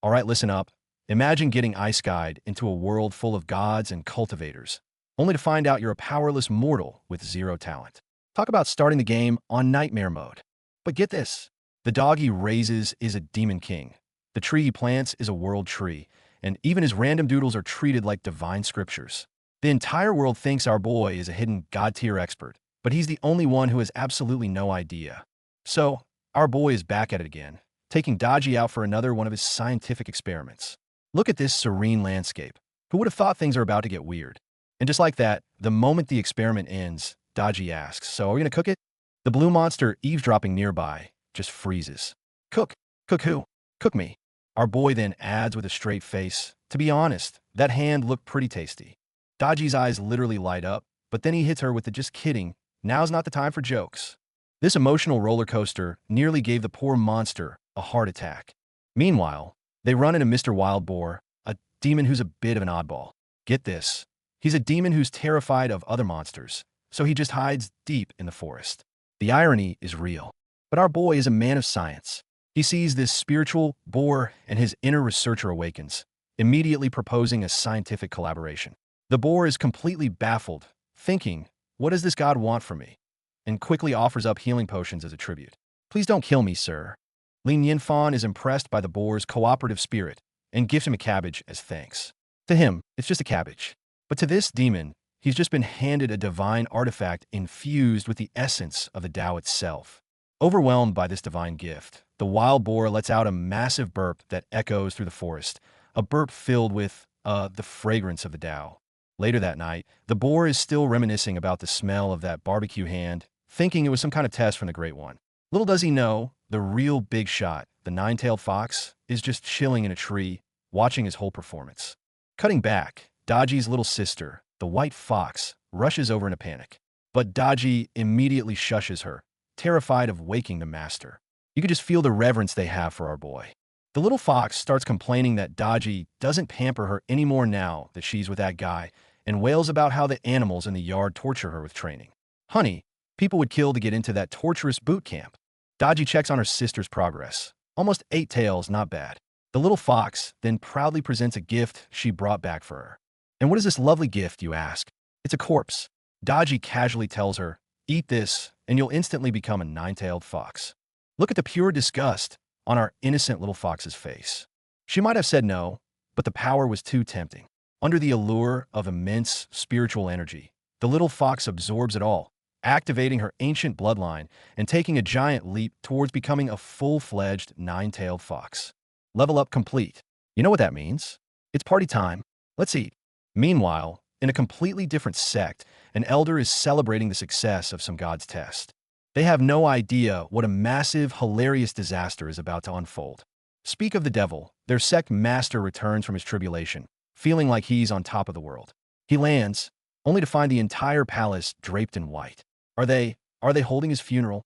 All right, listen up. Imagine getting ice-guyed into a world full of gods and cultivators, only to find out you're a powerless mortal with zero talent. Talk about starting the game on nightmare mode. But get this, the dog he raises is a demon king. The tree he plants is a world tree, and even his random doodles are treated like divine scriptures. The entire world thinks our boy is a hidden god-tier expert, but he's the only one who has absolutely no idea. So, our boy is back at it again, taking Dodgy out for another one of his scientific experiments. Look at this serene landscape. Who would have thought things are about to get weird? And just like that, the moment the experiment ends, Dodgy asks, "So are we gonna cook it?" The blue monster, eavesdropping nearby, just freezes. "Cook? Cook who? Cook me." Our boy then adds with a straight face, "To be honest, that hand looked pretty tasty." Dodgy's eyes literally light up, but then he hits her with the "just kidding, now's not the time for jokes." This emotional roller coaster nearly gave the poor monster a heart attack. Meanwhile, they run into Mr. Wild Boar, a demon who's a bit of an oddball. Get this, he's a demon who's terrified of other monsters, so he just hides deep in the forest. The irony is real, but our boy is a man of science. He sees this spiritual boar and his inner researcher awakens, immediately proposing a scientific collaboration. The boar is completely baffled, thinking, "What does this god want from me?" and quickly offers up healing potions as a tribute. "Please don't kill me, sir." Lin Yinfan is impressed by the boar's cooperative spirit and gives him a cabbage as thanks. To him, it's just a cabbage. But to this demon, he's just been handed a divine artifact infused with the essence of the Tao itself. Overwhelmed by this divine gift, the wild boar lets out a massive burp that echoes through the forest, a burp filled with, the fragrance of the Tao. Later that night, the boar is still reminiscing about the smell of that barbecue hand, thinking it was some kind of test from the Great One. Little does he know, the real big shot, the nine-tailed fox, is just chilling in a tree, watching his whole performance. Cutting back, Dodgy's little sister, the white fox, rushes over in a panic. But Dodgy immediately shushes her, terrified of waking the master. You could just feel the reverence they have for our boy. The little fox starts complaining that Dodgy doesn't pamper her anymore now that she's with that guy, and wails about how the animals in the yard torture her with training. "Honey, people would kill to get into that torturous boot camp." Dodgy checks on her sister's progress. Almost 8 tails, not bad. The little fox then proudly presents a gift she brought back for her. "And what is this lovely gift, you ask?" "It's a corpse." Dodgy casually tells her, "Eat this, and you'll instantly become a 9-tailed fox." Look at the pure disgust on our innocent little fox's face. She might have said no, but the power was too tempting. Under the allure of immense spiritual energy, the little fox absorbs it all, activating her ancient bloodline and taking a giant leap towards becoming a full-fledged 9-tailed fox. Level up complete. You know what that means? It's party time. Let's eat. Meanwhile, in a completely different sect, an elder is celebrating the success of some god's test. They have no idea what a massive, hilarious disaster is about to unfold. Speak of the devil, their sect master returns from his tribulation, feeling like he's on top of the world. He lands, only to find the entire palace draped in white. Are they holding his funeral?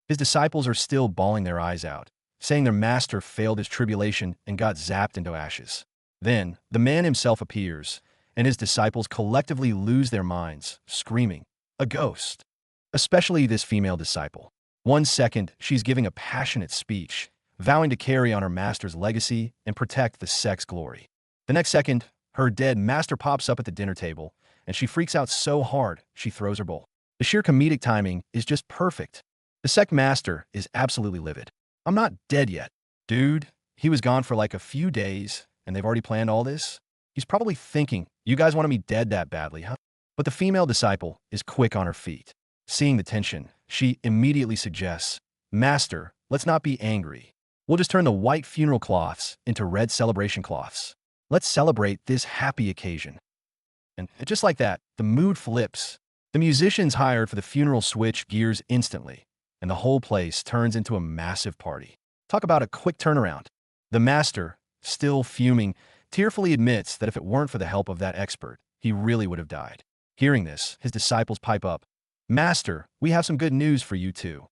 His disciples are still bawling their eyes out, saying their master failed his tribulation and got zapped into ashes. Then, the man himself appears, and his disciples collectively lose their minds, screaming, "A ghost!" Especially this female disciple. One second, she's giving a passionate speech, vowing to carry on her master's legacy and protect the sect's glory. The next second, her dead master pops up at the dinner table, and she freaks out so hard, she throws her bowl. The sheer comedic timing is just perfect. The sect master is absolutely livid. "I'm not dead yet." Dude, he was gone for like a few days, and they've already planned all this? He's probably thinking, "You guys wanted me dead that badly, huh?" But the female disciple is quick on her feet. Seeing the tension, she immediately suggests, "Master, let's not be angry. We'll just turn the white funeral cloths into red celebration cloths. Let's celebrate this happy occasion." And just like that, the mood flips. The musicians hired for the funeral switch gears instantly, and the whole place turns into a massive party. Talk about a quick turnaround. The master, still fuming, tearfully admits that if it weren't for the help of that expert, he really would have died. Hearing this, his disciples pipe up, "Master, we have some good news for you too."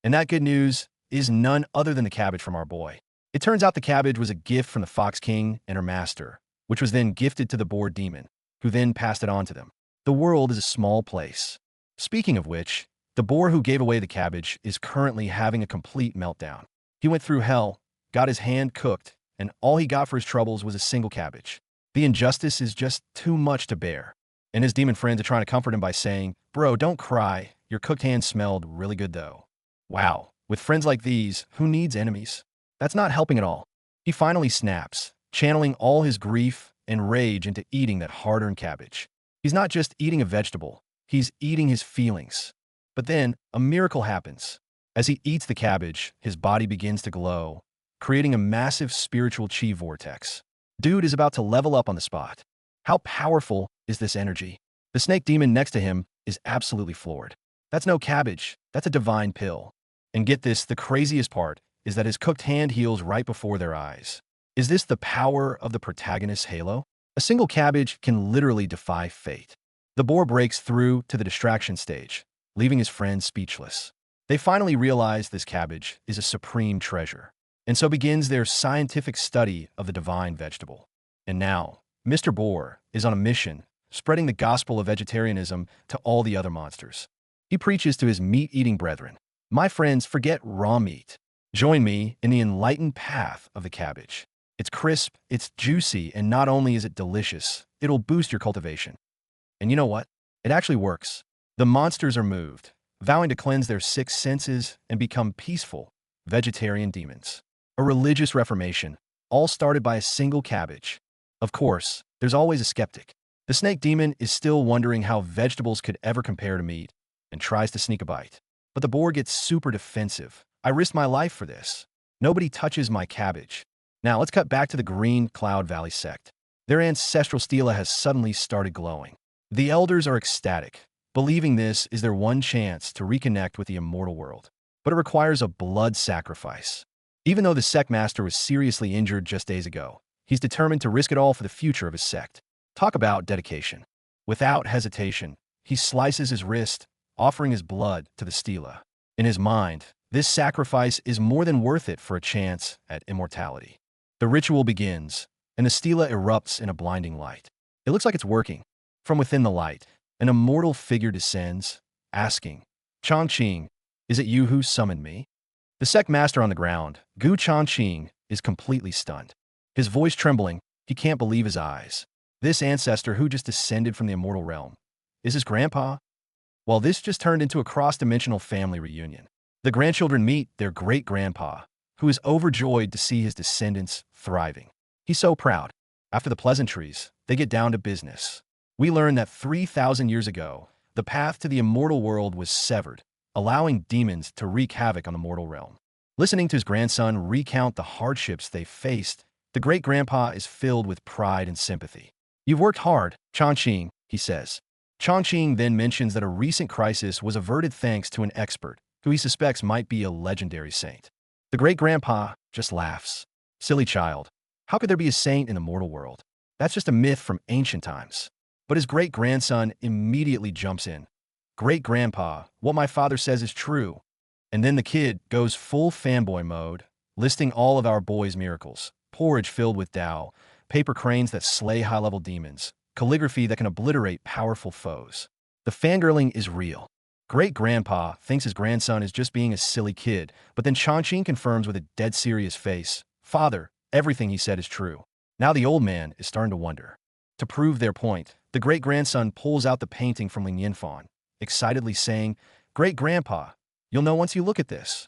And that good news is none other than the cabbage from our boy. It turns out the cabbage was a gift from the Fox King and her master, which was then gifted to the boar demon, who then passed it on to them. The world is a small place. Speaking of which, the boar who gave away the cabbage is currently having a complete meltdown. He went through hell, got his hand cooked, and all he got for his troubles was a single cabbage. The injustice is just too much to bear. And his demon friends are trying to comfort him by saying, "Bro, don't cry. Your cooked hand smelled really good though." Wow, with friends like these, who needs enemies? That's not helping at all. He finally snaps, channeling all his grief and rage into eating that hard-earned cabbage. He's not just eating a vegetable, he's eating his feelings. But then, a miracle happens. As he eats the cabbage, his body begins to glow, creating a massive spiritual chi vortex. Dude is about to level up on the spot. How powerful is this energy? The snake demon next to him is absolutely floored. That's no cabbage, that's a divine pill. And get this, the craziest part is that his cooked hand heals right before their eyes. Is this the power of the protagonist's halo? A single cabbage can literally defy fate. The boar breaks through to the distraction stage, leaving his friends speechless. They finally realize this cabbage is a supreme treasure, and so begins their scientific study of the divine vegetable. And now, Mr. Boar is on a mission, spreading the gospel of vegetarianism to all the other monsters. He preaches to his meat-eating brethren, "My friends, forget raw meat. Join me in the enlightened path of the cabbage. It's crisp, it's juicy, and not only is it delicious, it'll boost your cultivation." And you know what? It actually works. The monsters are moved, vowing to cleanse their six senses and become peaceful, vegetarian demons. A religious reformation, all started by a single cabbage. Of course, there's always a skeptic. The snake demon is still wondering how vegetables could ever compare to meat and tries to sneak a bite. But the boar gets super defensive. "I risked my life for this. Nobody touches my cabbage." Now let's cut back to the Green Cloud Valley sect. Their ancestral stela has suddenly started glowing. The elders are ecstatic, believing this is their one chance to reconnect with the immortal world. But it requires a blood sacrifice. Even though the sect master was seriously injured just days ago, he's determined to risk it all for the future of his sect. Talk about dedication. Without hesitation, he slices his wrist, offering his blood to the stela. In his mind, this sacrifice is more than worth it for a chance at immortality. The ritual begins, and the stela erupts in a blinding light. It looks like it's working. From within the light, an immortal figure descends, asking, "Chongqing, is it you who summoned me?" The sect master on the ground, Gu Chongqing, is completely stunned. His voice trembling, he can't believe his eyes. This ancestor who just descended from the immortal realm, is his grandpa? Well, this just turned into a cross-dimensional family reunion. The grandchildren meet their great-grandpa, who is overjoyed to see his descendants thriving. He's so proud. After the pleasantries, they get down to business. We learn that 3,000 years ago, the path to the immortal world was severed, allowing demons to wreak havoc on the mortal realm. Listening to his grandson recount the hardships they faced, the great-grandpa is filled with pride and sympathy. "You've worked hard, Chongqing," he says. Chongqing then mentions that a recent crisis was averted thanks to an expert, who he suspects might be a legendary saint. The great-grandpa just laughs. "Silly child, how could there be a saint in the mortal world? That's just a myth from ancient times." But his great-grandson immediately jumps in. "Great-grandpa, what my father says is true." And then the kid goes full fanboy mode, listing all of our boy's miracles. Porridge filled with Tao, paper cranes that slay high-level demons, calligraphy that can obliterate powerful foes. The fangirling is real. Great-grandpa thinks his grandson is just being a silly kid, but then Chongqing confirms with a dead serious face, "Father, everything he said is true." Now the old man is starting to wonder. To prove their point, the great-grandson pulls out the painting from Ling Yinfan, excitedly saying, "Great-grandpa, you'll know once you look at this."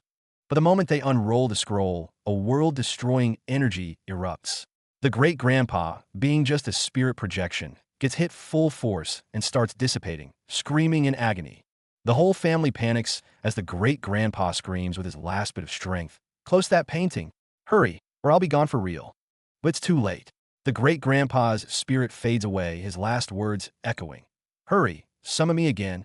But the moment they unroll the scroll, a world-destroying energy erupts. The great-grandpa, being just a spirit projection, gets hit full force and starts dissipating, screaming in agony. The whole family panics as the great-grandpa screams with his last bit of strength, "Close that painting! Hurry, or I'll be gone for real." But it's too late. The great-grandpa's spirit fades away, his last words echoing, "Hurry, summon me again."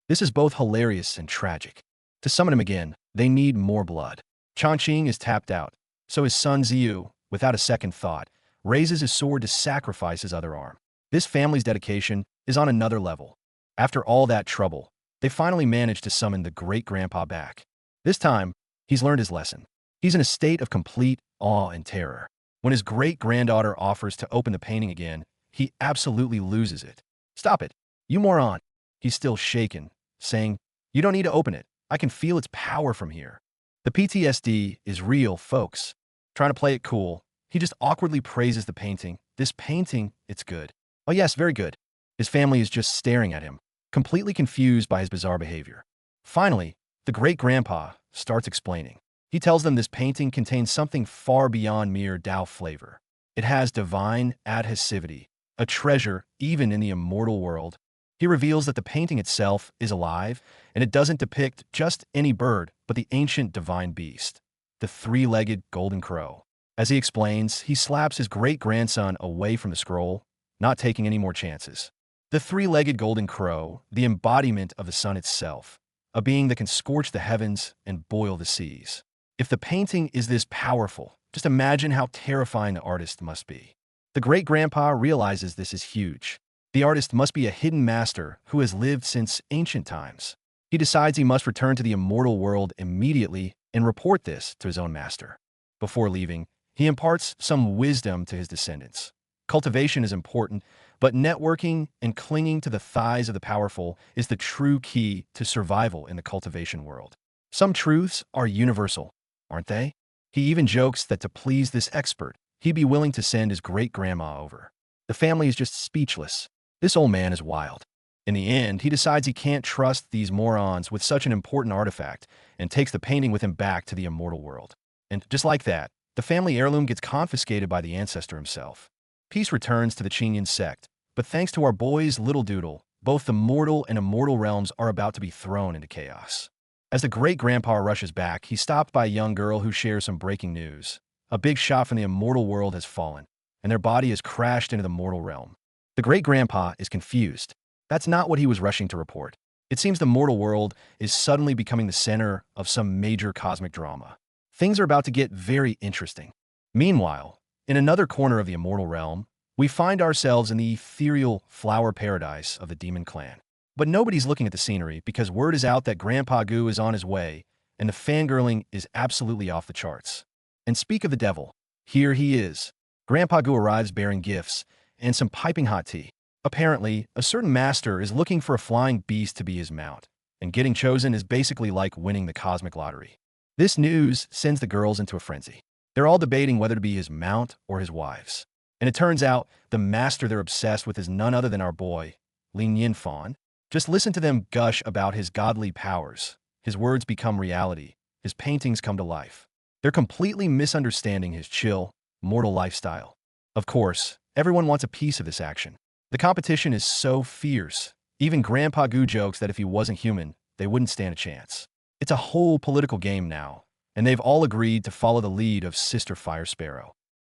This is both hilarious and tragic. To summon him again, they need more blood. Chongqing is tapped out, so his son Ziyu, without a second thought, raises his sword to sacrifice his other arm. This family's dedication is on another level. After all that trouble, they finally manage to summon the great-grandpa back. This time, he's learned his lesson. He's in a state of complete awe and terror. When his great-granddaughter offers to open the painting again, he absolutely loses it. "Stop it, you moron!" He's still shaken, saying, "You don't need to open it. I can feel its power from here." The PTSD is real, folks. Trying to play it cool, He just awkwardly praises the painting. This painting, it's good. Oh yes, very good. His family is just staring at him, completely confused by his bizarre behavior. Finally, the great-grandpa starts explaining. He tells them this painting contains something far beyond mere Tao flavor. It has divine adhesivity, a treasure even in the immortal world. He reveals that the painting itself is alive, and it doesn't depict just any bird, but the ancient divine beast, the three-legged golden crow. As he explains, he slaps his great-grandson away from the scroll, not taking any more chances. The three-legged golden crow, the embodiment of the sun itself, a being that can scorch the heavens and boil the seas. If the painting is this powerful, just imagine how terrifying the artist must be. The great-grandpa realizes this is huge. The artist must be a hidden master who has lived since ancient times. He decides he must return to the immortal world immediately and report this to his own master. Before leaving, he imparts some wisdom to his descendants. Cultivation is important, but networking and clinging to the thighs of the powerful is the true key to survival in the cultivation world. Some truths are universal, aren't they? He even jokes that to please this expert, he'd be willing to send his great-grandma over. The family is just speechless. This old man is wild. In the end, he decides he can't trust these morons with such an important artifact and takes the painting with him back to the immortal world. And just like that, the family heirloom gets confiscated by the ancestor himself. Peace returns to the Chinyan sect, but thanks to our boy's little doodle, both the mortal and immortal realms are about to be thrown into chaos. As the great-grandpa rushes back, he's stopped by a young girl who shares some breaking news. A big shot from the immortal world has fallen, and their body has crashed into the mortal realm. The great-grandpa is confused. That's not what he was rushing to report. It seems the mortal world is suddenly becoming the center of some major cosmic drama. Things are about to get very interesting. Meanwhile, in another corner of the immortal realm, we find ourselves in the ethereal flower paradise of the demon clan. But nobody's looking at the scenery because word is out that Grandpa Goo is on his way, and the fangirling is absolutely off the charts. And speak of the devil, here he is. Grandpa Goo arrives bearing gifts and some piping hot tea. Apparently, a certain master is looking for a flying beast to be his mount, and getting chosen is basically like winning the cosmic lottery. This news sends the girls into a frenzy. They're all debating whether to be his mount or his wives. And it turns out the master they're obsessed with is none other than our boy, Lin Yinfan. Just listen to them gush about his godly powers. His words become reality. His paintings come to life. They're completely misunderstanding his chill, mortal lifestyle. Of course, everyone wants a piece of this action. The competition is so fierce. Even Grandpa Goo jokes that if he wasn't human, they wouldn't stand a chance. It's a whole political game now, and they've all agreed to follow the lead of Sister Fire Sparrow.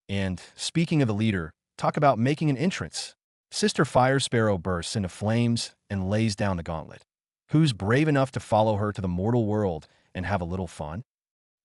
And speaking of the leader, talk about making an entrance. Sister Fire Sparrow bursts into flames and lays down the gauntlet. Who's brave enough to follow her to the mortal world and have a little fun?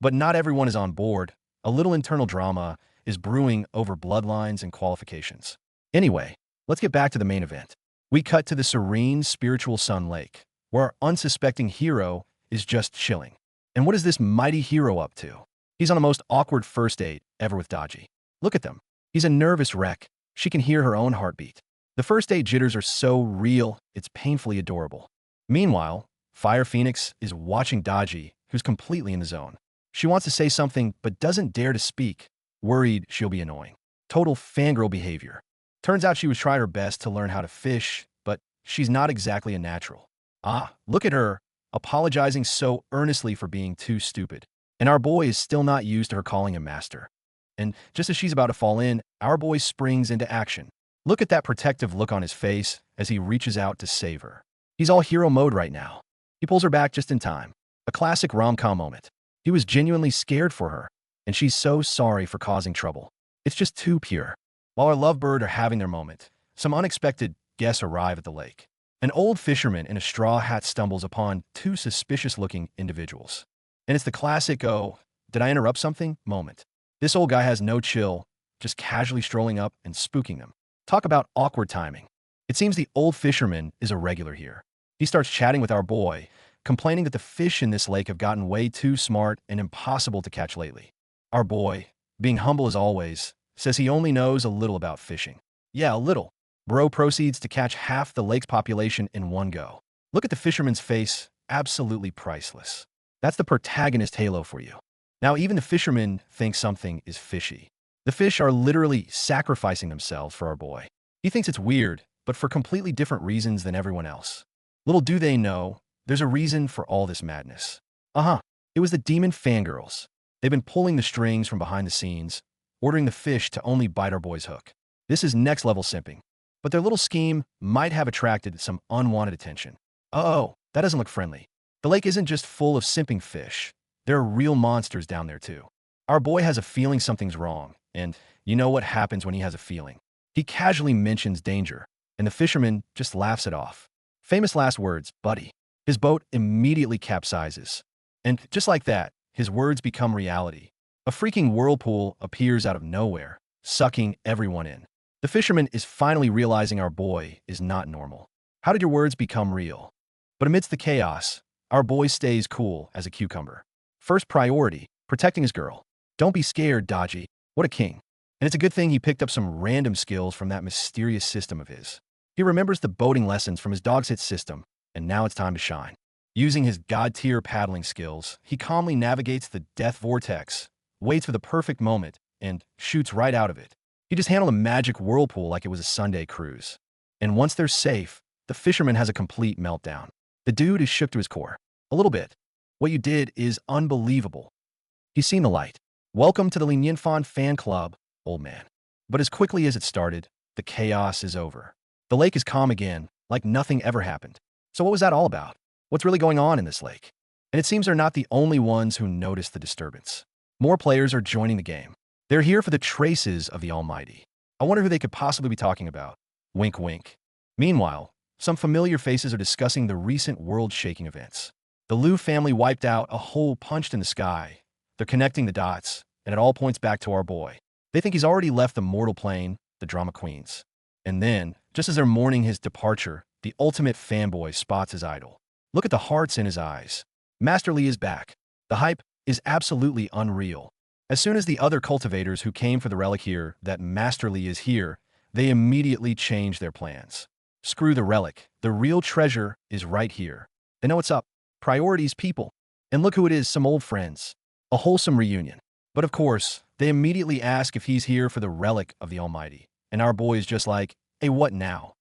But not everyone is on board. A little internal drama is brewing over bloodlines and qualifications. Anyway, let's get back to the main event. We cut to the serene spiritual Sun Lake, where our unsuspecting hero is just chilling. And what is this mighty hero up to? He's on the most awkward first date ever with Daji. Look at them. He's a nervous wreck. She can hear her own heartbeat. The first date jitters are so real, it's painfully adorable. Meanwhile, Fire Phoenix is watching Daji, who's completely in the zone. She wants to say something, but doesn't dare to speak, worried she'll be annoying. Total fangirl behavior. Turns out she was trying her best to learn how to fish, but she's not exactly a natural. Ah, look at her, apologizing so earnestly for being too stupid. And our boy is still not used to her calling him master. And just as she's about to fall in, our boy springs into action. Look at that protective look on his face as he reaches out to save her. He's all hero mode right now. He pulls her back just in time. A classic rom-com moment. He was genuinely scared for her, and she's so sorry for causing trouble. It's just too pure. While our lovebird are having their moment, some unexpected guests arrive at the lake. An old fisherman in a straw hat stumbles upon two suspicious-looking individuals. And it's the classic, "Oh, did I interrupt something?" moment. This old guy has no chill, just casually strolling up and spooking them. Talk about awkward timing. It seems the old fisherman is a regular here. He starts chatting with our boy, complaining that the fish in this lake have gotten way too smart and impossible to catch lately. Our boy, being humble as always, says he only knows a little about fishing. Yeah, a little. Bro proceeds to catch half the lake's population in one go. Look at the fisherman's face, absolutely priceless. That's the protagonist halo for you. Now even the fisherman thinks something is fishy. The The fish are literally sacrificing themselves for our boy. He thinks it's weird, but for completely different reasons than everyone else. Little do they know, there's a reason for all this madness. It was the demon fangirls. They've been pulling the strings from behind the scenes, ordering the fish to only bite our boy's hook. This is next level simping. But their little scheme might have attracted some unwanted attention. Oh, that doesn't look friendly. The lake isn't just full of simping fish. There are real monsters down there too. Our boy has a feeling something's wrong, and you know what happens when he has a feeling. He casually mentions danger, and the fisherman just laughs it off. Famous last words, buddy. His boat immediately capsizes. And just like that, his words become reality. A freaking whirlpool appears out of nowhere, sucking everyone in. The fisherman is finally realizing our boy is not normal. How did your words become real? But amidst the chaos, our boy stays cool as a cucumber. First priority, protecting his girl. Don't be scared, Dodgy. What a king. And it's a good thing he picked up some random skills from that mysterious system of his. He remembers the boating lessons from his dog's hit system, and now it's time to shine. Using his god-tier paddling skills, he calmly navigates the death vortex, waits for the perfect moment, and shoots right out of it. He just handled a magic whirlpool like it was a Sunday cruise. And once they're safe, the fisherman has a complete meltdown. The dude is shook to his core. A little bit. What you did is unbelievable. He's seen the light. Welcome to the Lin fan club, old man. But as quickly as it started, the chaos is over. The lake is calm again, like nothing ever happened. So what was that all about? What's really going on in this lake? And it seems they're not the only ones who noticed the disturbance. More players are joining the game. They're here for the traces of the Almighty. I wonder who they could possibly be talking about. Wink, wink. Meanwhile, some familiar faces are discussing the recent world-shaking events. The Liu family wiped out a hole punched in the sky. They're connecting the dots, and it all points back to our boy. They think he's already left the mortal plane, the drama queens. And then, just as they're mourning his departure, the ultimate fanboy spots his idol. Look at the hearts in his eyes. Master Li is back. The hype is absolutely unreal. As soon as the other cultivators who came for the relic hear that Master Li is here, they immediately change their plans. Screw the relic. The real treasure is right here. They know what's up. Priorities, people. And look who it is, some old friends. A wholesome reunion. But of course, they immediately ask if he's here for the relic of the Almighty. And our boy is just like, hey, what now?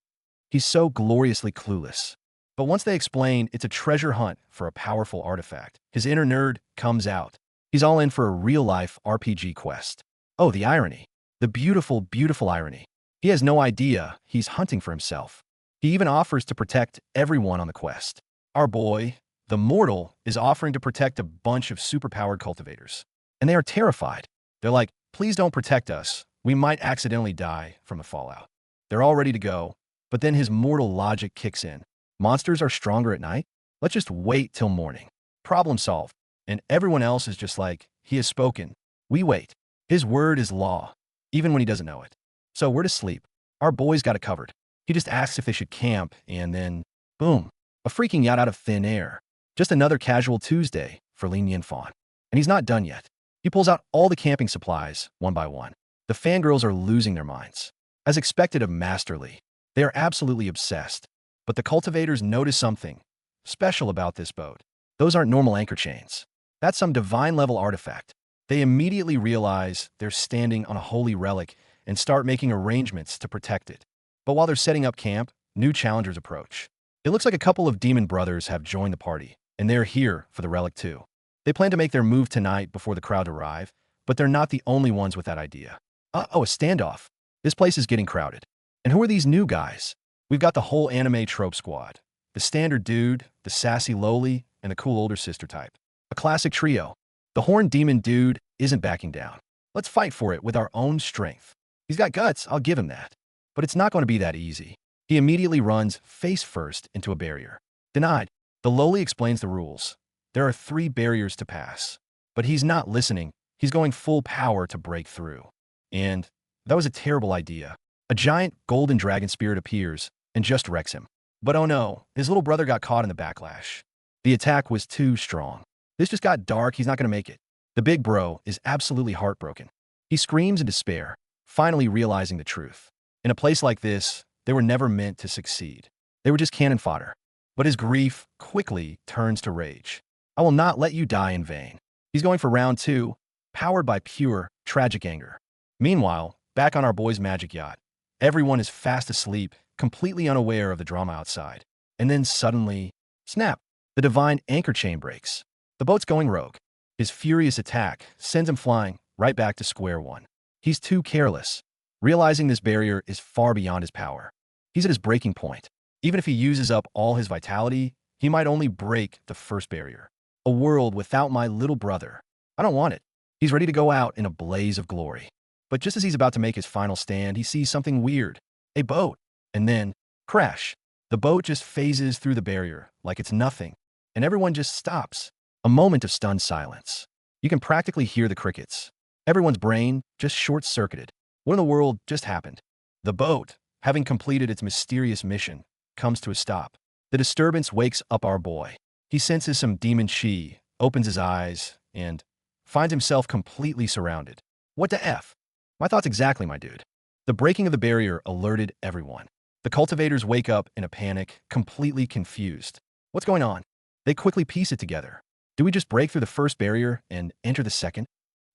He's so gloriously clueless. But once they explain it's a treasure hunt for a powerful artifact, his inner nerd comes out. He's all in for a real-life RPG quest. Oh, the irony. The beautiful, beautiful irony. He has no idea he's hunting for himself. He even offers to protect everyone on the quest. Our boy, the mortal, is offering to protect a bunch of superpowered cultivators. And they are terrified. They're like, please don't protect us. We might accidentally die from the fallout. They're all ready to go, but then his mortal logic kicks in. Monsters are stronger at night? Let's just wait till morning. Problem solved. And everyone else is just like, he has spoken. We wait. His word is law, even when he doesn't know it. So we're to sleep. Our boy's got it covered. He just asks if they should camp, and then, boom, a freaking yacht out of thin air. Just another casual Tuesday for Lin Yinfan. And he's not done yet. He pulls out all the camping supplies, one by one. The fangirls are losing their minds. As expected of Master Li, they are absolutely obsessed. But the cultivators notice something special about this boat. Those aren't normal anchor chains. That's some divine-level artifact. They immediately realize they're standing on a holy relic and start making arrangements to protect it. But while they're setting up camp, new challengers approach. It looks like a couple of demon brothers have joined the party, and they're here for the relic too. They plan to make their move tonight before the crowd arrive, but they're not the only ones with that idea. Oh, a standoff. This place is getting crowded. And who are these new guys? We've got the whole anime trope squad. The standard dude, the sassy lowly, and the cool older sister type. A classic trio. The horned demon dude isn't backing down. Let's fight for it with our own strength. He's got guts, I'll give him that. But it's not going to be that easy. He immediately runs face first into a barrier. Denied. The lowly explains the rules. There are 3 barriers to pass. But he's not listening. He's going full power to break through. And that was a terrible idea. A giant golden dragon spirit appears and just wrecks him. But oh no, his little brother got caught in the backlash. The attack was too strong. This just got dark, he's not going to make it. The big bro is absolutely heartbroken. He screams in despair, finally realizing the truth. In a place like this, they were never meant to succeed. They were just cannon fodder. But his grief quickly turns to rage. I will not let you die in vain. He's going for round 2, powered by pure, tragic anger. Meanwhile, back on our boy's magic yacht, everyone is fast asleep, completely unaware of the drama outside. And then suddenly, snap, the divine anchor chain breaks. The boat's going rogue. His furious attack sends him flying right back to square one. He's too careless, realizing this barrier is far beyond his power. He's at his breaking point. Even if he uses up all his vitality, he might only break the first barrier. A world without my little brother. I don't want it. He's ready to go out in a blaze of glory. But just as he's about to make his final stand, he sees something weird. A boat. And then, crash. The boat just phases through the barrier like it's nothing, and everyone just stops. A moment of stunned silence. You can practically hear the crickets. Everyone's brain just short-circuited. What in the world just happened? The boat, having completed its mysterious mission, comes to a stop. The disturbance wakes up our boy. He senses some demon chi, opens his eyes, and finds himself completely surrounded. What the F? My thoughts exactly, my dude. The breaking of the barrier alerted everyone. The cultivators wake up in a panic, completely confused. What's going on? They quickly piece it together. Do we just break through the first barrier and enter the second?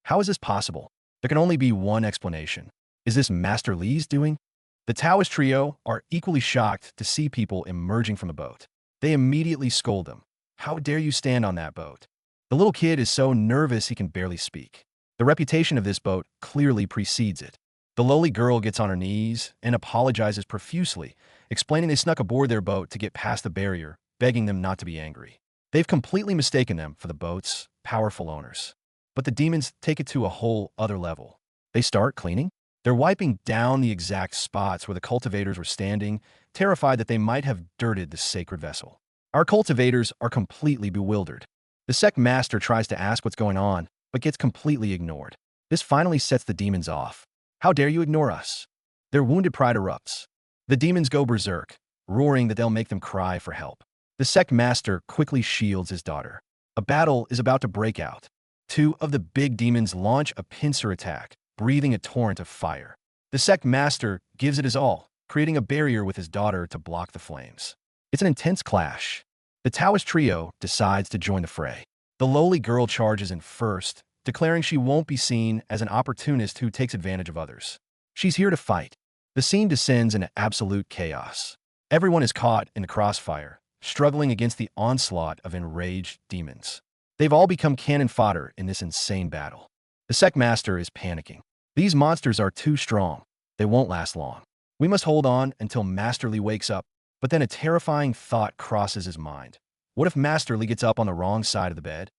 How is this possible? There can only be one explanation. Is this Master Li's doing? The Taoist trio are equally shocked to see people emerging from the boat. They immediately scold them. How dare you stand on that boat? The little kid is so nervous he can barely speak. The reputation of this boat clearly precedes it. The lowly girl gets on her knees and apologizes profusely, explaining they snuck aboard their boat to get past the barrier, begging them not to be angry. They've completely mistaken them for the boat's powerful owners. But the demons take it to a whole other level. They start cleaning. They're wiping down the exact spots where the cultivators were standing, terrified that they might have dirted the sacred vessel. Our cultivators are completely bewildered. The sect master tries to ask what's going on, but gets completely ignored. This finally sets the demons off. How dare you ignore us? Their wounded pride erupts. The demons go berserk, roaring that they'll make them cry for help. The sect master quickly shields his daughter. A battle is about to break out. Two of the big demons launch a pincer attack, breathing a torrent of fire. The sect master gives it his all, creating a barrier with his daughter to block the flames. It's an intense clash. The Taoist trio decides to join the fray. The lowly girl charges in first, declaring she won't be seen as an opportunist who takes advantage of others. She's here to fight. The scene descends into absolute chaos. Everyone is caught in the crossfire, struggling against the onslaught of enraged demons. They've all become cannon fodder in this insane battle. The sect master is panicking. These monsters are too strong. They won't last long. We must hold on until Master Li wakes up, but then a terrifying thought crosses his mind. What if Master Li gets up on the wrong side of the bed?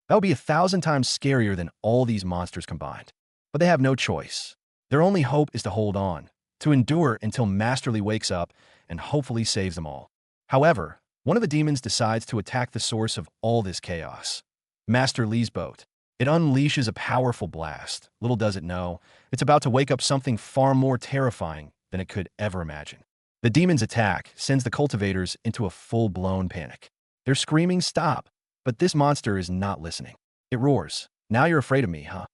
That would be 1,000 times scarier than all these monsters combined. But they have no choice. Their only hope is to hold on, to endure until Master Li wakes up and hopefully saves them all. However, one of the demons decides to attack the source of all this chaos. Master Li's boat. It unleashes a powerful blast. Little does it know, it's about to wake up something far more terrifying than it could ever imagine. The demon's attack sends the cultivators into a full-blown panic. They're screaming, "Stop!" But this monster is not listening. It roars, "Now you're afraid of me, huh?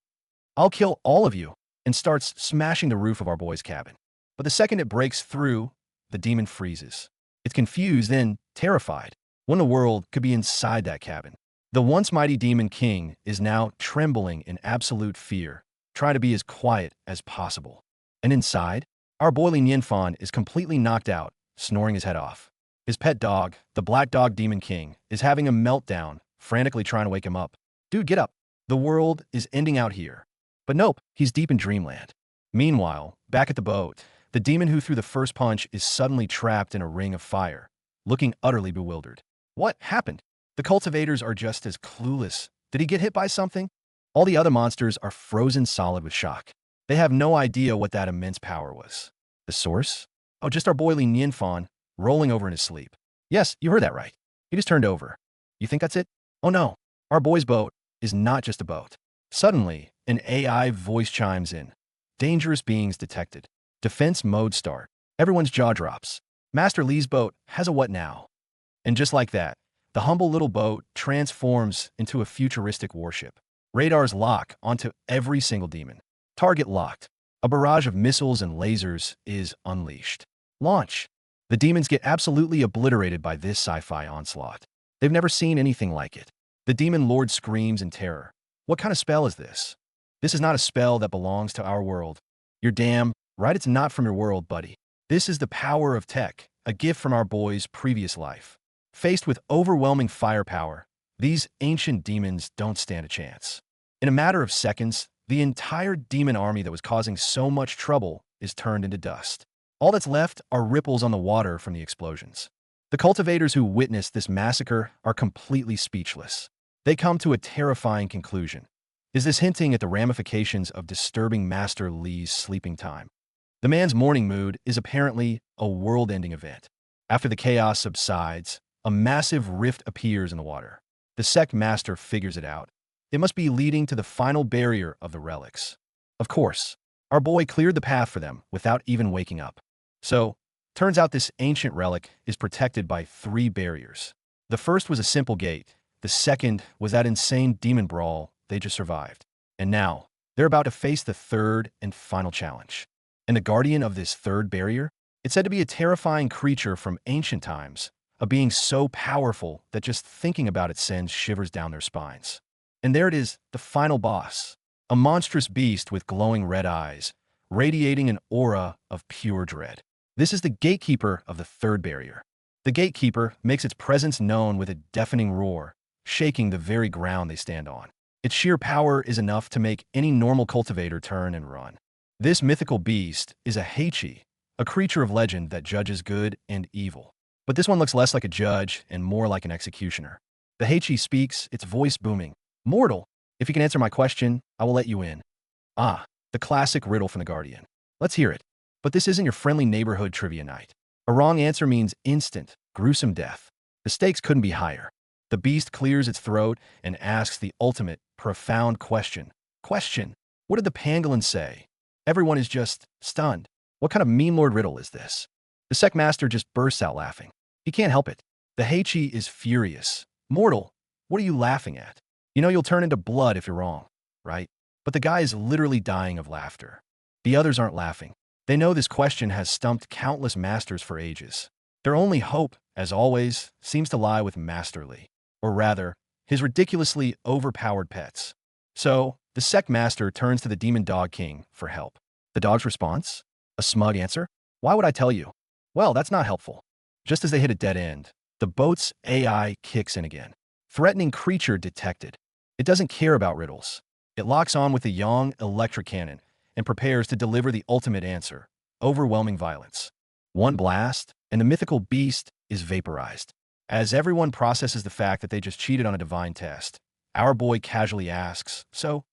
I'll kill all of you," and starts smashing the roof of our boy's cabin. But the second it breaks through, the demon freezes. It's confused, then terrified. What in the world could be inside that cabin? The once mighty demon king is now trembling in absolute fear, trying to be as quiet as possible. And inside, our boy Li Nianfan is completely knocked out, snoring his head off. His pet dog, the black dog demon king, is having a meltdown, frantically trying to wake him up. Dude, get up. The world is ending out here. But nope, he's deep in dreamland. Meanwhile, back at the boat, the demon who threw the first punch is suddenly trapped in a ring of fire, looking utterly bewildered. What happened? The cultivators are just as clueless. Did he get hit by something? All the other monsters are frozen solid with shock. They have no idea what that immense power was. The source? Oh, just our boy Li Nianfan, rolling over in his sleep. Yes, you heard that right. He just turned over. You think that's it? Oh no, our boy's boat is not just a boat. Suddenly, an AI voice chimes in. Dangerous beings detected. Defense mode start. Everyone's jaw drops. Master Li's boat has a what now? And just like that, the humble little boat transforms into a futuristic warship. Radars lock onto every single demon. Target locked. A barrage of missiles and lasers is unleashed. Launch. The demons get absolutely obliterated by this sci-fi onslaught. They've never seen anything like it. The demon lord screams in terror. What kind of spell is this? This is not a spell that belongs to our world. You're damn right it's not from your world, buddy. This is the power of tech, a gift from our boy's previous life. Faced with overwhelming firepower, these ancient demons don't stand a chance. In a matter of seconds, the entire demon army that was causing so much trouble is turned into dust. All that's left are ripples on the water from the explosions. The cultivators who witnessed this massacre are completely speechless. They come to a terrifying conclusion. Is this hinting at the ramifications of disturbing Master Li's sleeping time? The man's morning mood is apparently a world-ending event. After the chaos subsides, a massive rift appears in the water. The sect master figures it out. It must be leading to the final barrier of the relics. Of course, our boy cleared the path for them without even waking up. So, turns out this ancient relic is protected by 3 barriers. The first was a simple gate. The second was that insane demon brawl they just survived. And now, they're about to face the third and final challenge. And the guardian of this third barrier? It's said to be a terrifying creature from ancient times, a being so powerful that just thinking about it sends shivers down their spines. And there it is, the final boss. A monstrous beast with glowing red eyes, radiating an aura of pure dread. This is the gatekeeper of the third barrier. The gatekeeper makes its presence known with a deafening roar, shaking the very ground they stand on. Its sheer power is enough to make any normal cultivator turn and run. This mythical beast is a heichi, a creature of legend that judges good and evil. But this one looks less like a judge and more like an executioner. The heichi speaks, its voice booming. Mortal, if you can answer my question, I will let you in. Ah, the classic riddle from the Guardian. Let's hear it. But this isn't your friendly neighborhood trivia night. A wrong answer means instant, gruesome death. The stakes couldn't be higher. The beast clears its throat and asks the ultimate, profound question. Question, what did the pangolin say? Everyone is just stunned. What kind of meme lord riddle is this? The sect master just bursts out laughing. He can't help it. The heichi is furious. Mortal, what are you laughing at? You know you'll turn into blood if you're wrong, right? But the guy is literally dying of laughter. The others aren't laughing. They know this question has stumped countless masters for ages. Their only hope, as always, seems to lie with Master Li. Or rather, his ridiculously overpowered pets. So, the sect master turns to the demon dog king for help. The dog's response? A smug answer? Why would I tell you? Well, that's not helpful. Just as they hit a dead end, the boat's AI kicks in again. Threatening creature detected. It doesn't care about riddles. It locks on with the Yang electric cannon and prepares to deliver the ultimate answer, overwhelming violence. One blast, and the mythical beast is vaporized. As everyone processes the fact that they just cheated on a divine test, our boy casually asks, so,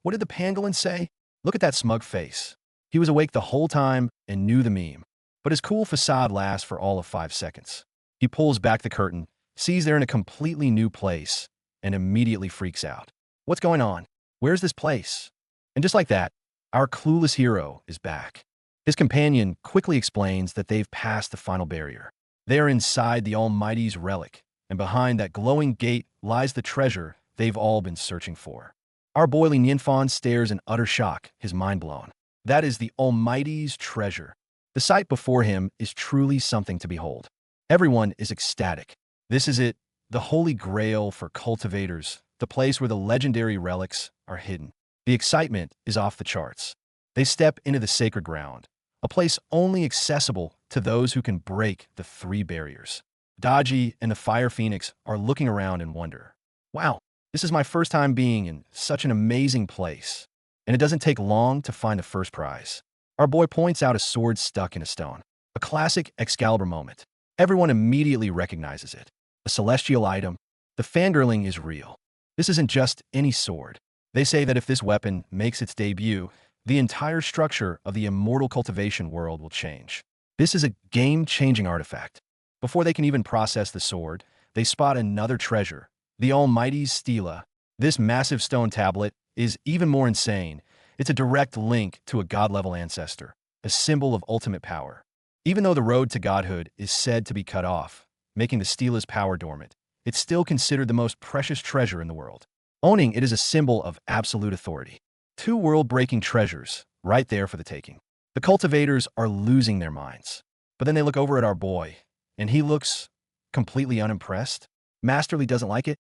what did the pangolin say? Look at that smug face. He was awake the whole time and knew the meme. But his cool facade lasts for all of 5 seconds. He pulls back the curtain, sees they're in a completely new place, and immediately freaks out. What's going on? Where's this place? And just like that, our clueless hero is back. His companion quickly explains that they've passed the final barrier. They are inside the Almighty's relic, and behind that glowing gate lies the treasure they've all been searching for. Our boy Li Nianfan stares in utter shock, his mind blown. That is the Almighty's treasure. The sight before him is truly something to behold. Everyone is ecstatic. This is it, the holy grail for cultivators, the place where the legendary relics are hidden. The excitement is off the charts. They step into the sacred ground, a place only accessible to those who can break the 3 barriers. Daji and the Fire Phoenix are looking around in wonder. Wow, this is my first time being in such an amazing place. And it doesn't take long to find the first prize. Our boy points out a sword stuck in a stone. A classic Excalibur moment. Everyone immediately recognizes it. A celestial item. The fangirling is real. This isn't just any sword. They say that if this weapon makes its debut, the entire structure of the immortal cultivation world will change. This is a game-changing artifact. Before they can even process the sword, they spot another treasure, the Almighty's stela. This massive stone tablet is even more insane. It's a direct link to a god-level ancestor, a symbol of ultimate power. Even though the road to godhood is said to be cut off, making the stela's power dormant, it's still considered the most precious treasure in the world. Owning it is a symbol of absolute authority. 2 world-breaking treasures, right there for the taking. The cultivators are losing their minds. But then they look over at our boy, and he looks completely unimpressed. Master Li doesn't like it.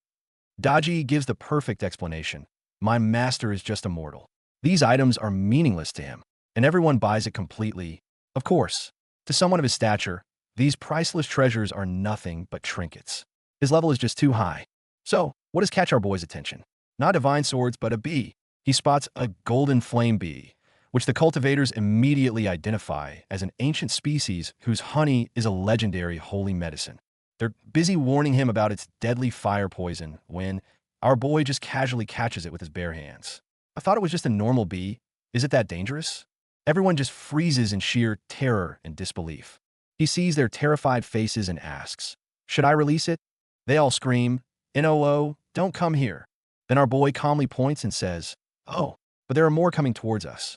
Daji gives the perfect explanation. My master is just a mortal. These items are meaningless to him. and everyone buys it completely. Of course, to someone of his stature, these priceless treasures are nothing but trinkets. His level is just too high. So, what does catch our boy's attention? Not divine swords, but a bee. He spots a golden flame bee, which the cultivators immediately identify as an ancient species whose honey is a legendary holy medicine. They're busy warning him about its deadly fire poison when our boy just casually catches it with his bare hands. I thought it was just a normal bee. Is it that dangerous? Everyone just freezes in sheer terror and disbelief. He sees their terrified faces and asks, "Should I release it?" They all scream, "No, don't come here." Then our boy calmly points and says, "Oh, but there are more coming towards us."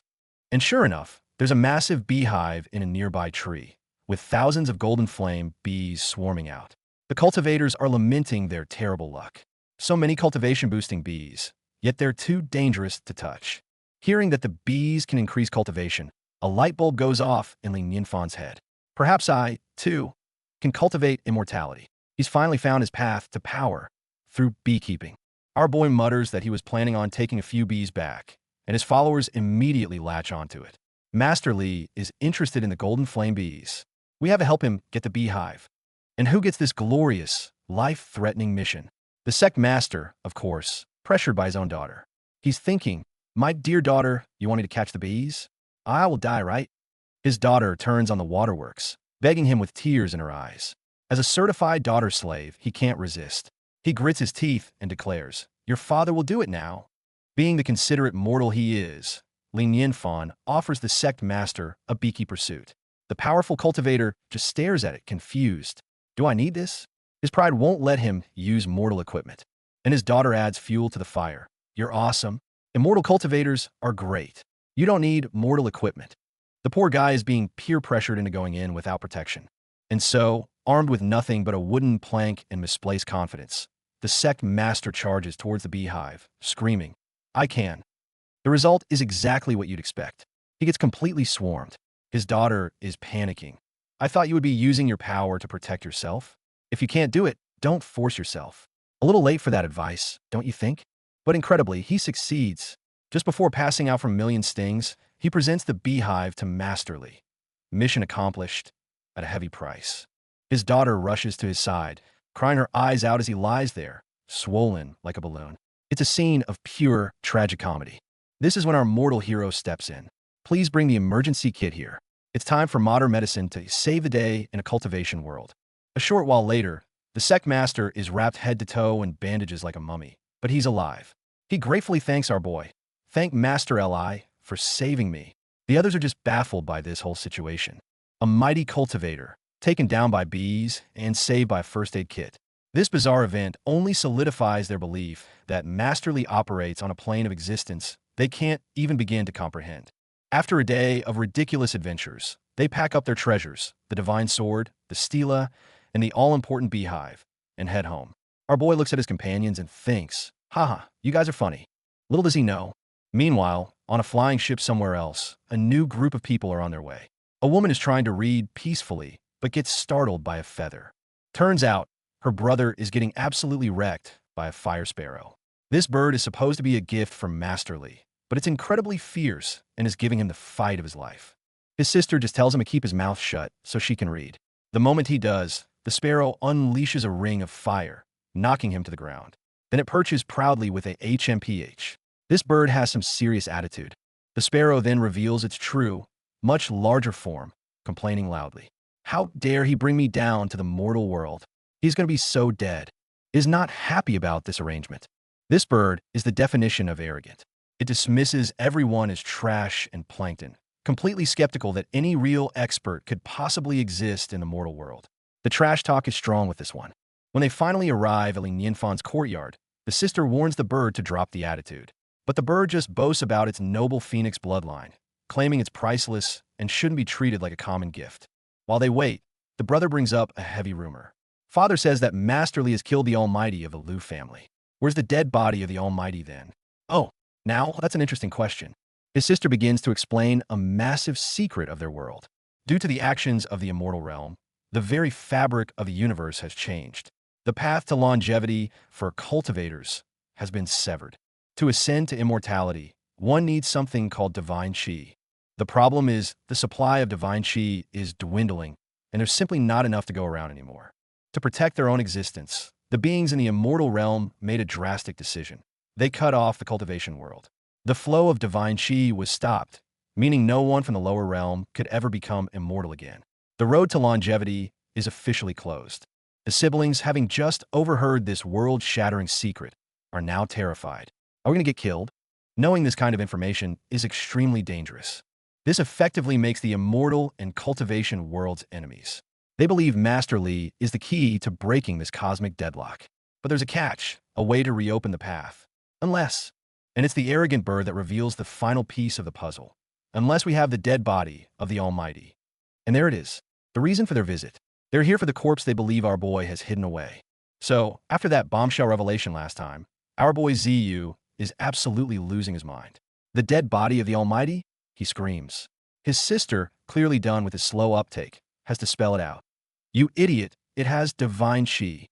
And sure enough, there's a massive beehive in a nearby tree, with thousands of golden flame bees swarming out. The cultivators are lamenting their terrible luck. So many cultivation-boosting bees, yet they're too dangerous to touch. Hearing that the bees can increase cultivation, a light bulb goes off in Lin Yinfan's head. Perhaps I, too, can cultivate immortality. He's finally found his path to power through beekeeping. Our boy mutters that he was planning on taking a few bees back, and his followers immediately latch onto it. Master Li is interested in the golden flame bees. We have to help him get the beehive. And who gets this glorious, life-threatening mission? The sect master, of course, pressured by his own daughter. He's thinking, "My dear daughter, you want me to catch the bees? I will die, right?" His daughter turns on the waterworks, begging him with tears in her eyes. As a certified daughter slave, he can't resist. He grits his teeth and declares, "Your father will do it now." Being the considerate mortal he is, Lin Yinfan offers the sect master a beekeeper suit. The powerful cultivator just stares at it, confused. Do I need this? His pride won't let him use mortal equipment. And his daughter adds fuel to the fire. "You're awesome. Immortal cultivators are great. You don't need mortal equipment." The poor guy is being peer pressured into going in without protection. And so, armed with nothing but a wooden plank and misplaced confidence, the sect master charges towards the beehive, screaming, "I can." The result is exactly what you'd expect. He gets completely swarmed. His daughter is panicking. "I thought you would be using your power to protect yourself. If you can't do it, don't force yourself." A little late for that advice, don't you think? But incredibly, he succeeds. Just before passing out from a million stings, he presents the beehive to Master Li. Mission accomplished at a heavy price. His daughter rushes to his side, crying her eyes out as he lies there, swollen like a balloon. It's a scene of pure tragicomedy. This is when our mortal hero steps in. "Please bring the emergency kit here. It's time for modern medicine to save the day in a cultivation world." A short while later, the sect master is wrapped head to toe in bandages like a mummy, but he's alive. He gratefully thanks our boy. "Thank Master Li for saving me." The others are just baffled by this whole situation. A mighty cultivator, taken down by bees and saved by a first aid kit. This bizarre event only solidifies their belief that Master Li operates on a plane of existence they can't even begin to comprehend. After a day of ridiculous adventures, they pack up their treasures, the divine sword, the stela, and the all-important beehive, and head home. Our boy looks at his companions and thinks, "Haha, you guys are funny." Little does he know. Meanwhile, on a flying ship somewhere else, a new group of people are on their way. A woman is trying to read peacefully, but gets startled by a feather. Turns out, her brother is getting absolutely wrecked by a fire sparrow. This bird is supposed to be a gift from Master Li, but it's incredibly fierce and is giving him the fight of his life. His sister just tells him to keep his mouth shut so she can read. The moment he does, the sparrow unleashes a ring of fire, knocking him to the ground. Then it perches proudly with a HMPH. This bird has some serious attitude. The sparrow then reveals its true, much larger form, complaining loudly. "How dare he bring me down to the mortal world? He's going to be so dead." Is not happy about this arrangement. This bird is the definition of arrogant. It dismisses everyone as trash and plankton, completely skeptical that any real expert could possibly exist in the mortal world. The trash talk is strong with this one. When they finally arrive at Lin Yinfan's courtyard, the sister warns the bird to drop the attitude. But the bird just boasts about its noble phoenix bloodline, claiming it's priceless and shouldn't be treated like a common gift. While they wait, the brother brings up a heavy rumor. Father says that Master Li has killed the Almighty of the Liu family. Where's the dead body of the Almighty then? Oh, now that's an interesting question. His sister begins to explain a massive secret of their world. Due to the actions of the immortal realm, the very fabric of the universe has changed. The path to longevity for cultivators has been severed. To ascend to immortality, one needs something called divine qi. The problem is the supply of divine chi is dwindling, and there's simply not enough to go around anymore. To protect their own existence, the beings in the immortal realm made a drastic decision. They cut off the cultivation world. The flow of divine chi was stopped, meaning no one from the lower realm could ever become immortal again. The road to longevity is officially closed. The siblings, having just overheard this world-shattering secret, are now terrified. Are we going to get killed? Knowing this kind of information is extremely dangerous. This effectively makes the immortal and cultivation worlds enemies. They believe Master Li is the key to breaking this cosmic deadlock. But there's a catch, a way to reopen the path. Unless, and it's the arrogant bird that reveals the final piece of the puzzle, unless we have the dead body of the Almighty. And there it is, the reason for their visit. They're here for the corpse they believe our boy has hidden away. So, after that bombshell revelation last time, our boy ZU is absolutely losing his mind. The dead body of the Almighty? He screams. His sister, clearly done with his slow uptake, has to spell it out. You idiot, it has divine chi.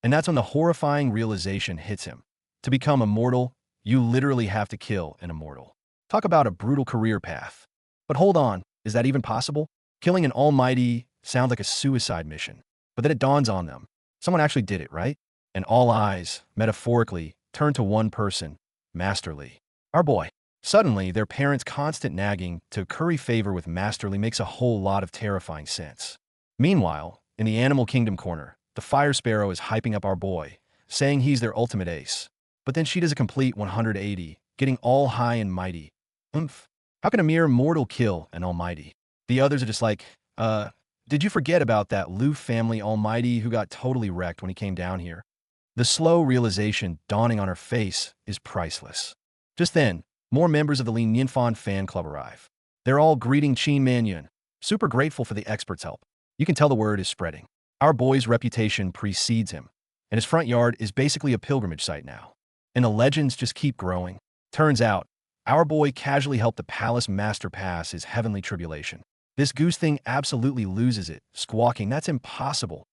And that's when the horrifying realization hits him. To become immortal, you literally have to kill an immortal. Talk about a brutal career path. But hold on, is that even possible? Killing an almighty sounds like a suicide mission. But then it dawns on them. Someone actually did it, right? And all eyes, metaphorically, turn to one person, Master Li. Our boy. Suddenly, their parents' constant nagging to curry favor with Master Li makes a whole lot of terrifying sense. Meanwhile, in the Animal Kingdom corner, the Fire Sparrow is hyping up our boy, saying he's their ultimate ace. But then she does a complete 180, getting all high and mighty. How can a mere mortal kill an almighty? The others are just like, did you forget about that Lu family almighty who got totally wrecked when he came down here? The slow realization dawning on her face is priceless. Just then, more members of the Lin Yinfan fan club arrive. They're all greeting Qin Manyun, super grateful for the expert's help. You can tell the word is spreading. Our boy's reputation precedes him, and his front yard is basically a pilgrimage site now. And the legends just keep growing. Turns out, our boy casually helped the palace master pass his heavenly tribulation. This goose thing absolutely loses it, squawking, "That's impossible."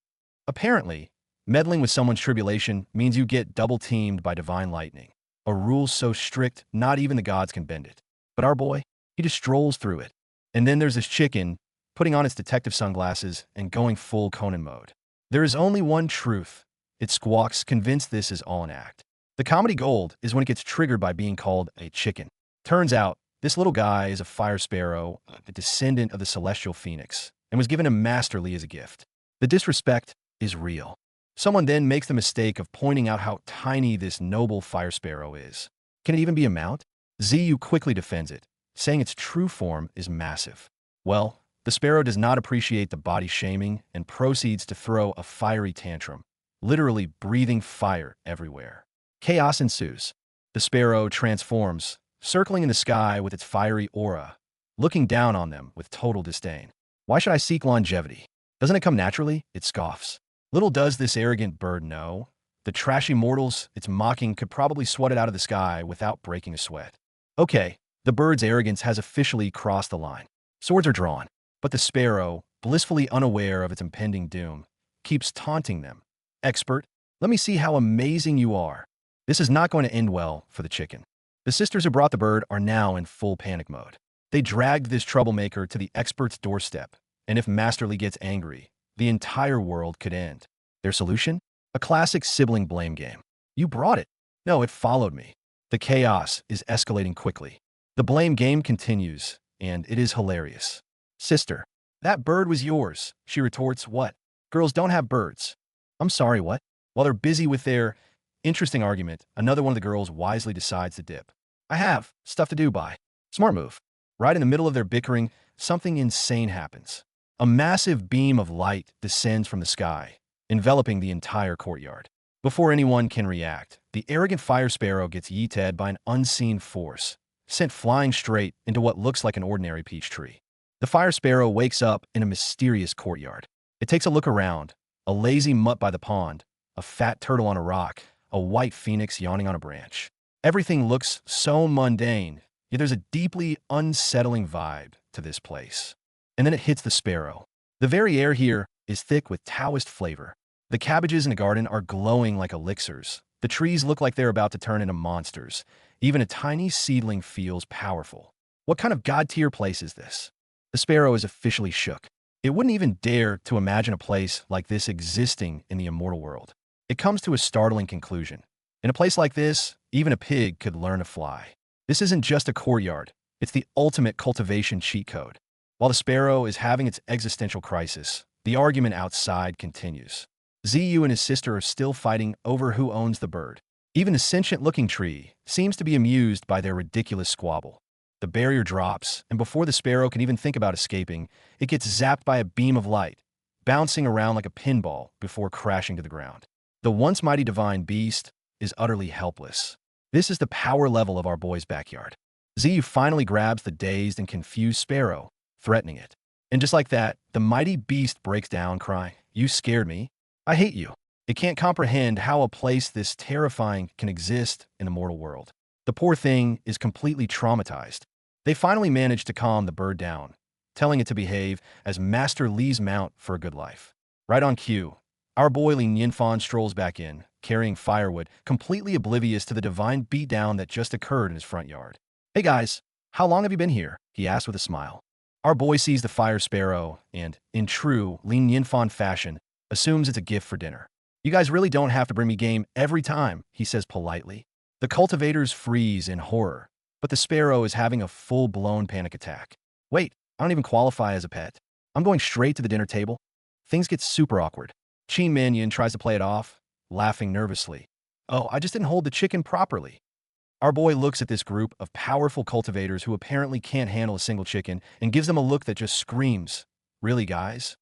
Apparently, meddling with someone's tribulation means you get double-teamed by divine lightning. A rule so strict, not even the gods can bend it. But our boy, he just strolls through it. And then there's this chicken, putting on its detective sunglasses and going full Conan mode. There is only one truth. It squawks, convinced this is all an act. The comedy gold is when it gets triggered by being called a chicken. Turns out, this little guy is a fire sparrow, a descendant of the celestial phoenix, and was given a Master Li as a gift. The disrespect is real. Someone then makes the mistake of pointing out how tiny this noble fire sparrow is. Can it even be a mount? ZU quickly defends it, saying its true form is massive. Well, the sparrow does not appreciate the body shaming and proceeds to throw a fiery tantrum, literally breathing fire everywhere. Chaos ensues. The sparrow transforms, circling in the sky with its fiery aura, looking down on them with total disdain. Why should I seek longevity? Doesn't it come naturally? It scoffs. Little does this arrogant bird know, the trashy mortals it's mocking could probably swat it out of the sky without breaking a sweat. Okay, the bird's arrogance has officially crossed the line. Swords are drawn, but the sparrow, blissfully unaware of its impending doom, keeps taunting them. Expert, let me see how amazing you are. This is not going to end well for the chicken. The sisters who brought the bird are now in full panic mode. They dragged this troublemaker to the expert's doorstep, and if Master Li gets angry, the entire world could end. Their solution? A classic sibling blame game. You brought it. No, it followed me. The chaos is escalating quickly. The blame game continues, and it is hilarious. Sister, that bird was yours. She retorts, what? Girls don't have birds. I'm sorry, what? While they're busy with their interesting argument, another one of the girls wisely decides to dip. I have stuff to do, bye. Smart move. Right in the middle of their bickering, something insane happens. A massive beam of light descends from the sky, enveloping the entire courtyard. Before anyone can react, the arrogant fire sparrow gets yeeted by an unseen force, sent flying straight into what looks like an ordinary peach tree. The fire sparrow wakes up in a mysterious courtyard. It takes a look around, a lazy mutt by the pond, a fat turtle on a rock, a white phoenix yawning on a branch. Everything looks so mundane, yet there's a deeply unsettling vibe to this place. And then it hits the sparrow. The very air here is thick with Taoist flavor. The cabbages in the garden are glowing like elixirs. The trees look like they're about to turn into monsters. Even a tiny seedling feels powerful. What kind of god-tier place is this? The sparrow is officially shook. It wouldn't even dare to imagine a place like this existing in the immortal world. It comes to a startling conclusion. In a place like this, even a pig could learn to fly. This isn't just a courtyard. It's the ultimate cultivation cheat code. While the sparrow is having its existential crisis, the argument outside continues. Ziyu and his sister are still fighting over who owns the bird. Even the sentient-looking tree seems to be amused by their ridiculous squabble. The barrier drops, and before the sparrow can even think about escaping, it gets zapped by a beam of light, bouncing around like a pinball before crashing to the ground. The once mighty divine beast is utterly helpless. This is the power level of our boy's backyard. Ziyu finally grabs the dazed and confused sparrow, threatening it. And just like that, the mighty beast breaks down, crying, "You scared me. I hate you." It can't comprehend how a place this terrifying can exist in the mortal world. The poor thing is completely traumatized. They finally manage to calm the bird down, telling it to behave as Master Li's mount for a good life. Right on cue, our boy Li Nianfan strolls back in, carrying firewood, completely oblivious to the divine beatdown that just occurred in his front yard. "Hey guys, how long have you been here?" he asked with a smile. Our boy sees the fire sparrow and, in true Li Nianfan fashion, assumes it's a gift for dinner. "You guys really don't have to bring me game every time," he says politely. The cultivators freeze in horror, but the sparrow is having a full-blown panic attack. "Wait, I don't even qualify as a pet. I'm going straight to the dinner table." Things get super awkward. Qin Mannion tries to play it off, laughing nervously. "Oh, I just didn't hold the chicken properly." Our boy looks at this group of powerful cultivators who apparently can't handle a single chicken and gives them a look that just screams, "Really, guys?"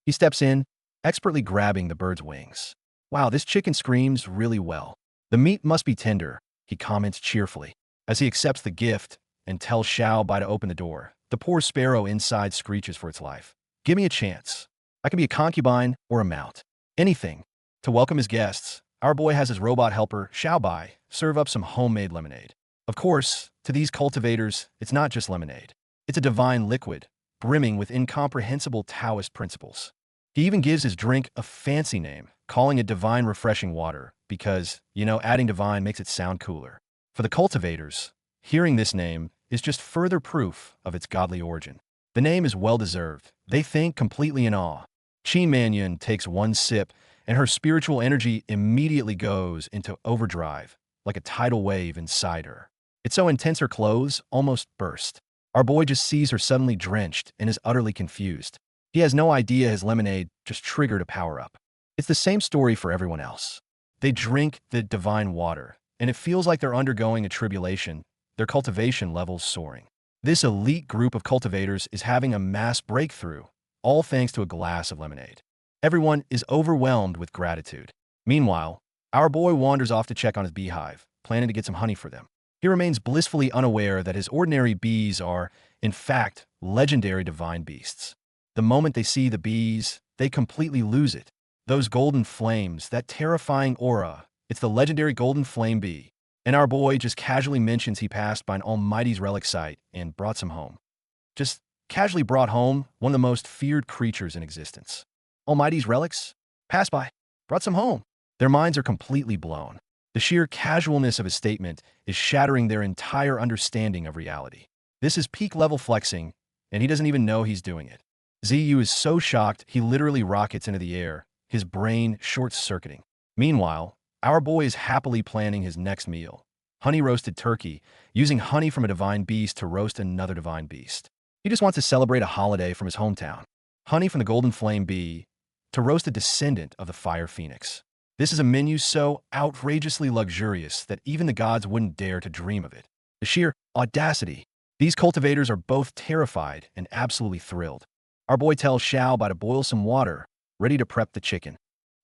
He steps in, expertly grabbing the bird's wings. "Wow, this chicken screams really well. The meat must be tender," he comments cheerfully. As he accepts the gift and tells Xiao Bai to open the door, the poor sparrow inside screeches for its life. "Give me a chance. I can be a concubine or a mount. Anything." To welcome his guests, our boy has his robot helper, Xiao Bai, serve up some homemade lemonade. Of course, to these cultivators, it's not just lemonade. It's a divine liquid, brimming with incomprehensible Taoist principles. He even gives his drink a fancy name, calling it divine refreshing water, because, adding divine makes it sound cooler. For the cultivators, hearing this name is just further proof of its godly origin. The name is well-deserved. They think completely in awe. Qin Mannion takes one sip, and her spiritual energy immediately goes into overdrive, like a tidal wave inside her. It's so intense her clothes almost burst. Our boy just sees her suddenly drenched and is utterly confused. He has no idea his lemonade just triggered a power-up. It's the same story for everyone else. They drink the divine water, and it feels like they're undergoing a tribulation, their cultivation levels soaring. This elite group of cultivators is having a mass breakthrough, all thanks to a glass of lemonade. Everyone is overwhelmed with gratitude. Meanwhile, our boy wanders off to check on his beehive, planning to get some honey for them. He remains blissfully unaware that his ordinary bees are, in fact, legendary divine beasts. The moment they see the bees, they completely lose it. Those golden flames, that terrifying aura, it's the legendary golden flame bee. And our boy just casually mentions he passed by an Almighty's relic site and brought some home. Just casually brought home one of the most feared creatures in existence. Almighty's relics? Passed by. Brought some home. Their minds are completely blown. The sheer casualness of his statement is shattering their entire understanding of reality. This is peak level flexing, and he doesn't even know he's doing it. Ziyu is so shocked he literally rockets into the air, his brain short-circuiting. Meanwhile, our boy is happily planning his next meal. Honey-roasted turkey, using honey from a divine beast to roast another divine beast. He just wants to celebrate a holiday from his hometown. Honey from the golden flame bee to roast a descendant of the fire phoenix. This is a menu so outrageously luxurious that even the gods wouldn't dare to dream of it. The sheer audacity. These cultivators are both terrified and absolutely thrilled. Our boy tells Xiao Bai to boil some water, ready to prep the chicken.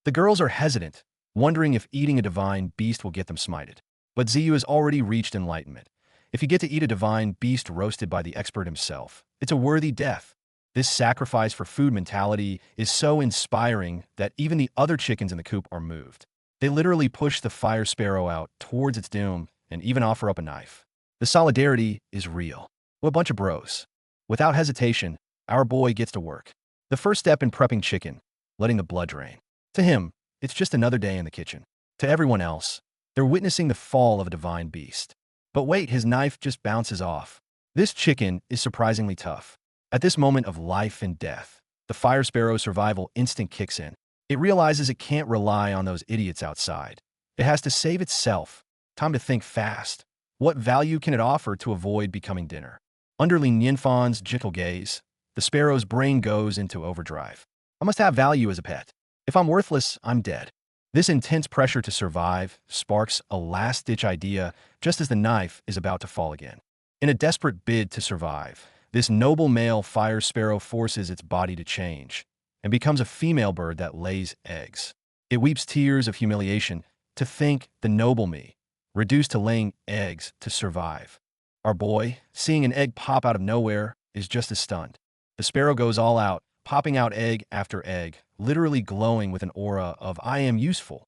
The girls are hesitant, wondering if eating a divine beast will get them smited. But Ziyu has already reached enlightenment. If you get to eat a divine beast roasted by the expert himself, it's a worthy death. This sacrifice for food mentality is so inspiring that even the other chickens in the coop are moved. They literally push the fire sparrow out towards its doom and even offer up a knife. The solidarity is real. What a bunch of bros. Without hesitation, our boy gets to work. The first step in prepping chicken, letting the blood drain. To him, it's just another day in the kitchen. To everyone else, they're witnessing the fall of a divine beast. But wait, his knife just bounces off. This chicken is surprisingly tough. At this moment of life and death, the fire sparrow's survival instinct kicks in. It realizes it can't rely on those idiots outside. It has to save itself. Time to think fast. What value can it offer to avoid becoming dinner? Under Li Nianfan's gentle gaze, the sparrow's brain goes into overdrive. I must have value as a pet. If I'm worthless, I'm dead. This intense pressure to survive sparks a last-ditch idea just as the knife is about to fall again. In a desperate bid to survive, this noble male fire sparrow forces its body to change and becomes a female bird that lays eggs. It weeps tears of humiliation to think the noble me, reduced to laying eggs to survive. Our boy, seeing an egg pop out of nowhere, is just as stunned. The sparrow goes all out, popping out egg after egg, literally glowing with an aura of "I am useful."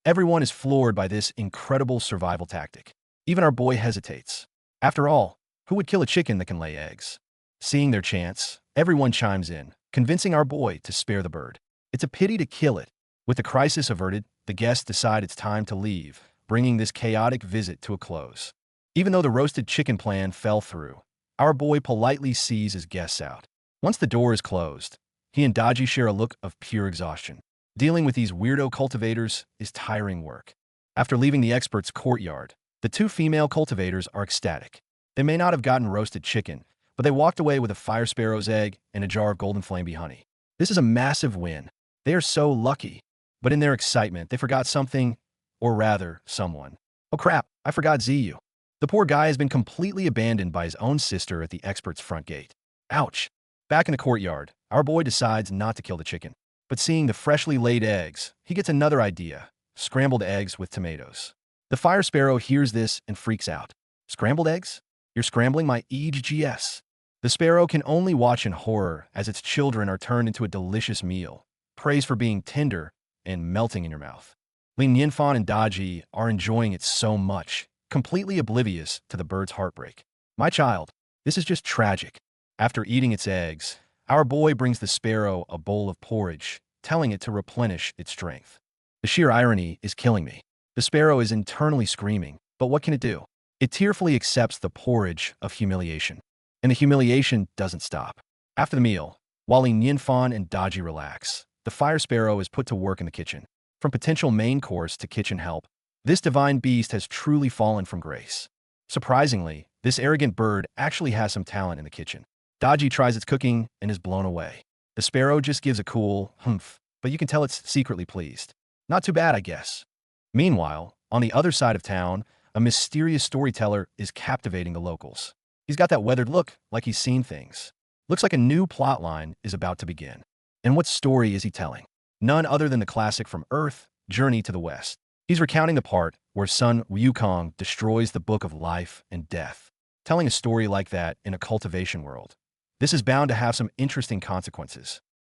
Everyone is floored by this incredible survival tactic. Even our boy hesitates. After all, who would kill a chicken that can lay eggs? Seeing their chance, everyone chimes in, convincing our boy to spare the bird. It's a pity to kill it. With the crisis averted, the guests decide it's time to leave, bringing this chaotic visit to a close. Even though the roasted chicken plan fell through, our boy politely sees his guests out. Once the door is closed, he and Dodgy share a look of pure exhaustion. Dealing with these weirdo cultivators is tiring work. After leaving the expert's courtyard, the two female cultivators are ecstatic. They may not have gotten roasted chicken, but they walked away with a fire sparrow's egg and a jar of golden flame bee honey. This is a massive win. They are so lucky. But in their excitement, they forgot something, or rather, someone. Oh crap, I forgot Ziyu. The poor guy has been completely abandoned by his own sister at the expert's front gate. Ouch. Back in the courtyard, our boy decides not to kill the chicken. But seeing the freshly laid eggs, he gets another idea: scrambled eggs with tomatoes. The fire sparrow hears this and freaks out. Scrambled eggs? You're scrambling my EGS. The sparrow can only watch in horror as its children are turned into a delicious meal, praised for being tender and melting in your mouth. Lin Yinfan and Daji are enjoying it so much, completely oblivious to the bird's heartbreak. My child, this is just tragic. After eating its eggs, our boy brings the sparrow a bowl of porridge, telling it to replenish its strength. The sheer irony is killing me. The sparrow is internally screaming, but what can it do? It tearfully accepts the porridge of humiliation. And the humiliation doesn't stop. After the meal, while Lin Yinfan and Daji relax, the fire sparrow is put to work in the kitchen. From potential main course to kitchen help, this divine beast has truly fallen from grace. Surprisingly, this arrogant bird actually has some talent in the kitchen. Daji tries its cooking and is blown away. The sparrow just gives a cool humph, but you can tell it's secretly pleased. Not too bad, I guess. Meanwhile, on the other side of town, a mysterious storyteller is captivating the locals. He's got that weathered look, like he's seen things. Looks like a new plotline is about to begin. And what story is he telling? None other than the classic from Earth, Journey to the West. He's recounting the part where Sun Wukong destroys the Book of Life and Death. Telling a story like that in a cultivation world, this is bound to have some interesting consequences.